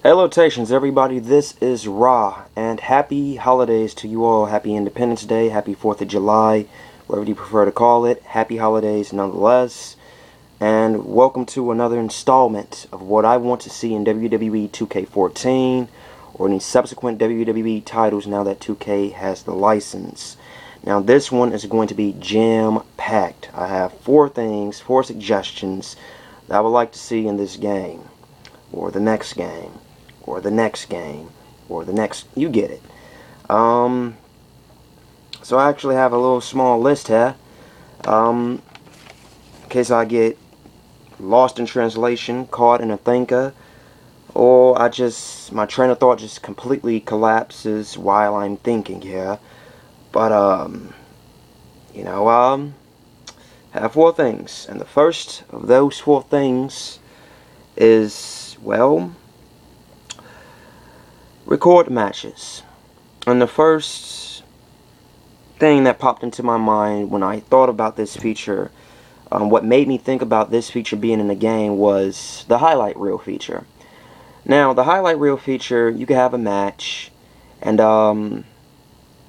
Salutations, everybody. This is Ra, and happy holidays to you all. Happy Independence Day, happy 4th of July, whatever you prefer to call it. Happy holidays nonetheless. And welcome to another installment of what I want to see in WWE 2k14 or any subsequent WWE titles now that 2K has the license. Now, this one is going to be jam-packed. I have four suggestions that I would like to see in this game, or the next game, or the next game, or the next, you get it. So I actually have a little small list here, in case I get lost in translation, caught in a thinker, or my train of thought just completely collapses while I'm thinking here. But, I have four things, and the first of those four things is, well, record matches. And the first thing that popped into my mind when I thought about this feature, what made me think about this feature being in the game, was the highlight reel feature. Now, the highlight reel feature, you could have a match, and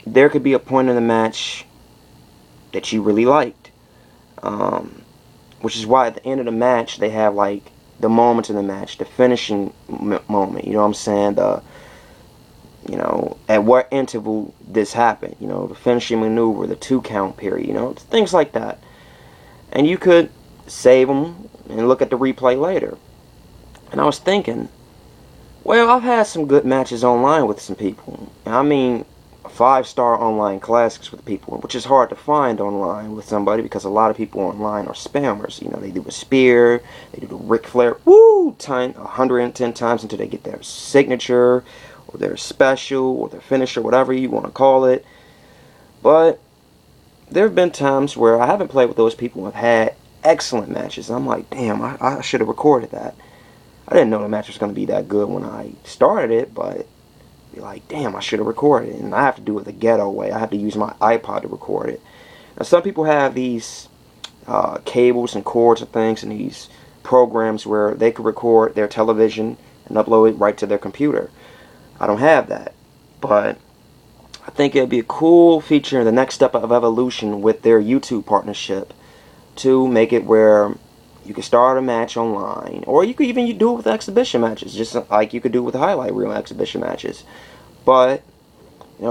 there could be a point in the match that you really liked, which is why at the end of the match they have like the moments in the match, the finishing moment, you know what I'm saying, at what interval this happened, the finishing maneuver, the 2 count period, things like that. And you could save them and look at the replay later. And I was thinking, well, I've had some good matches online with some people. I mean, 5-star online classics with people, which is hard to find online with somebody because a lot of people online are spammers. They do a spear, they do the Ric Flair, 110 times until they get their signature, or their special, or their finisher, whatever you want to call it. But there have been times where I haven't played with those people and have had excellent matches. I'm like, damn, I should have recorded that. I didn't know the match was going to be that good when I started it, but be like, damn, I should have recorded it. And I have to do it the ghetto way. I have to use my iPod to record it. Now, some people have these cables and cords and things and these programs where they could record their television and upload it right to their computer. I don't have that, but I think it'd be a cool feature, the next step of evolution with their YouTube partnership, to make it where you can start a match online, or you could even do it with exhibition matches, just like you could do with the highlight reel exhibition matches. But,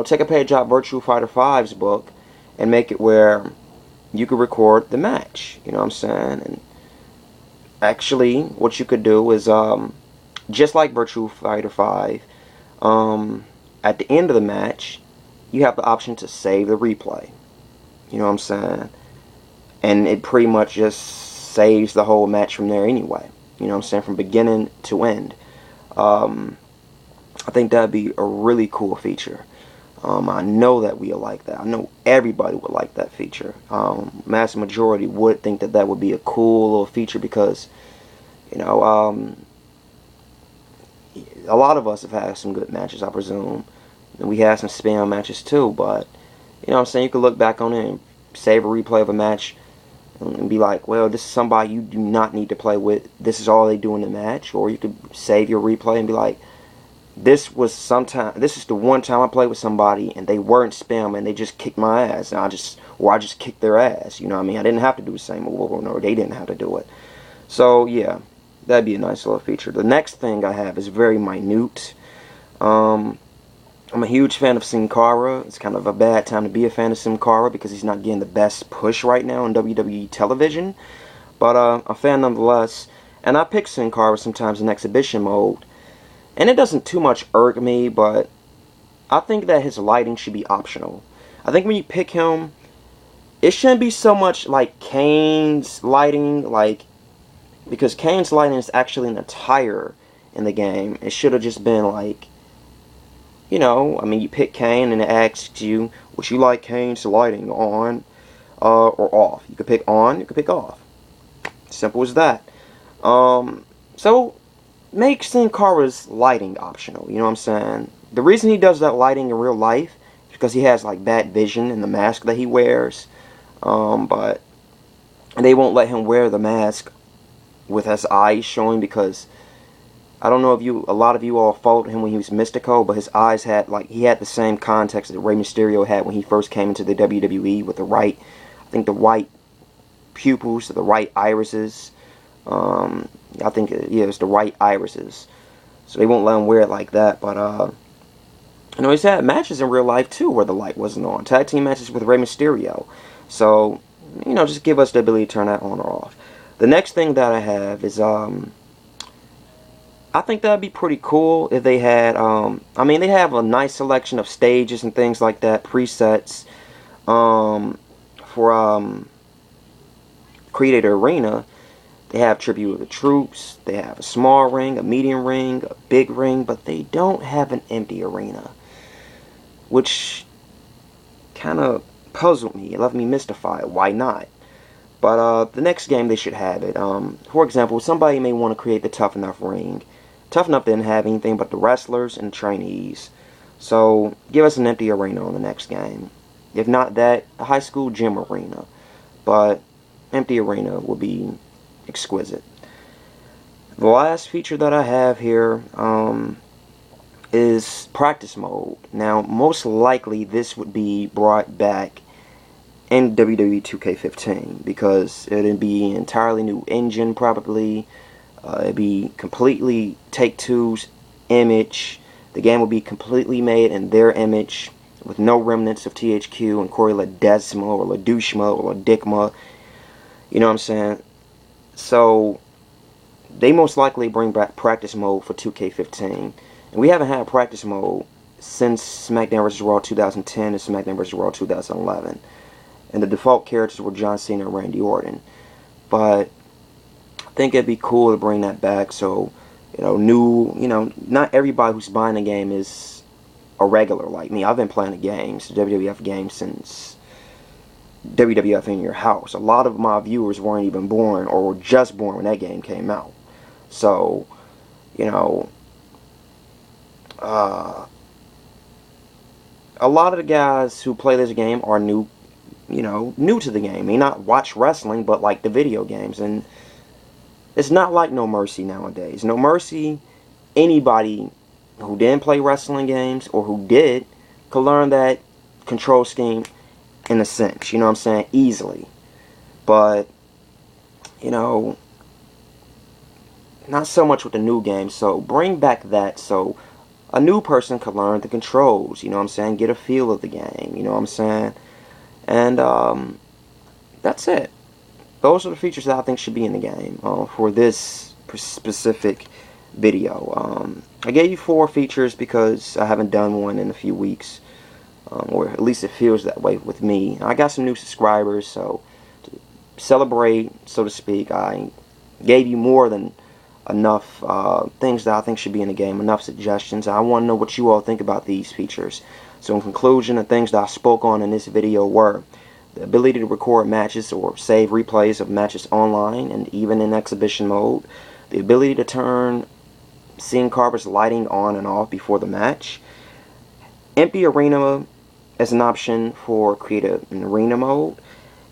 take a page out of Virtua Fighter 5's book and make it where you could record the match, you know what I'm saying? And actually, what you could do is, just like Virtua Fighter 5, at the end of the match, you have the option to save the replay, you know what I'm saying? And it pretty much just saves the whole match from there anyway, you know what I'm saying, from beginning to end. I think that'd be a really cool feature. I know that we'll like that. I know everybody would like that feature. Mass majority would think that that would be a cool little feature because, a lot of us have had some good matches, I presume. And we had some spam matches too, but, you know what I'm saying, you could look back on it and save a replay of a match and be like, well, this is somebody you do not need to play with. This is all they do in the match. Or you could save your replay and be like, this is the one time I played with somebody and they weren't spamming, they just kicked my ass, and I just kicked their ass. You know what I mean? I didn't have to do the same move, or they didn't have to do it. So yeah, that'd be a nice little feature. The next thing I have is very minute. I'm a huge fan of Sin Cara. It's kind of a bad time to be a fan of Sin Cara because he's not getting the best push right now on WWE television. But a fan nonetheless. And I pick Sin Cara sometimes in exhibition mode. And it doesn't too much irk me, but I think that his lighting should be optional. I think when you pick him, it shouldn't be so much like Kane's lighting, because Kane's lighting is actually an attire in the game. It should have just been like, you pick Kane and it asks you, would you like Kane's lighting on or off? You could pick on, you could pick off. Simple as that. So, make Sin Cara's lighting optional, you know what I'm saying? The reason he does that lighting in real life is because he has, bad vision in the mask that he wears. But they won't let him wear the mask with his eyes showing because I don't know if a lot of you all followed him when he was Mystico, but his eyes had, like, he had the same context that Rey Mysterio had when he first came into the WWE with I think the white pupils, the white irises. I think, yeah, it's the white irises. So they won't let him wear it like that, but, he's had matches in real life, too, where the light wasn't on. Tag team matches with Rey Mysterio. So, just give us the ability to turn that on or off. The next thing that I have is, I think that'd be pretty cool if they had, they have a nice selection of stages and things like that, presets, for, Creator Arena. They have Tribute of the Troops, they have a small ring, a medium ring, a big ring, but they don't have an empty arena, which kind of puzzled me. It left me mystified. Why not? But the next game they should have it. For example, somebody may want to create the Tough Enough ring. Tough Enough didn't have anything but the wrestlers and trainees. So give us an empty arena on the next game. If not that, a high school gym arena. But empty arena would be exquisite. The last feature that I have here is practice mode. Now, most likely this would be brought back in WWE2k14 because it'd be an entirely new engine probably. It'd be completely Take-Two's image. The game would be completely made in their image with no remnants of THQ and Corey Ledesma or Ledouchma or Ledicma. You know what I'm saying? So they most likely bring back practice mode for 2K15. And we haven't had practice mode since SmackDown vs. Raw 2010 and SmackDown vs. Raw 2011. And the default characters were John Cena and Randy Orton. But I think it'd be cool to bring that back so, not everybody who's buying the game is a regular like me. I've been playing the games, the WWF games, since WWF in Your House. A lot of my viewers weren't even born or were just born when that game came out. So, a lot of the guys who play this game are new to the game. May not watch wrestling, but like the video games. And it's not like No Mercy nowadays. No Mercy, anybody who didn't play wrestling games or who did could learn that control scheme in a sense, you know what I'm saying, easily. But, not so much with the new game. So bring back that so a new person could learn the controls, you know what I'm saying, get a feel of the game, you know what I'm saying. And that's it. Those are the features that I think should be in the game for this specific video. I gave you 4 features because I haven't done one in a few weeks. Or at least it feels that way with me. I got some new subscribers, so to celebrate, so to speak, I gave you more than enough things that I think should be in the game, enough suggestions. I want to know what you all think about these features. So in conclusion, the things that I spoke on in this video were the ability to record matches or save replays of matches online and even in exhibition mode, the ability to turn scene carpets lighting on and off before the match, empty arena as an option for create an arena mode,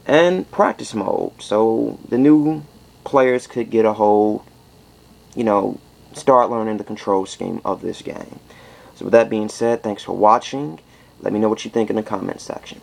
and practice mode, so the new players could get a hold, start learning the control scheme of this game. So with that being said, thanks for watching. Let me know what you think in the comment section.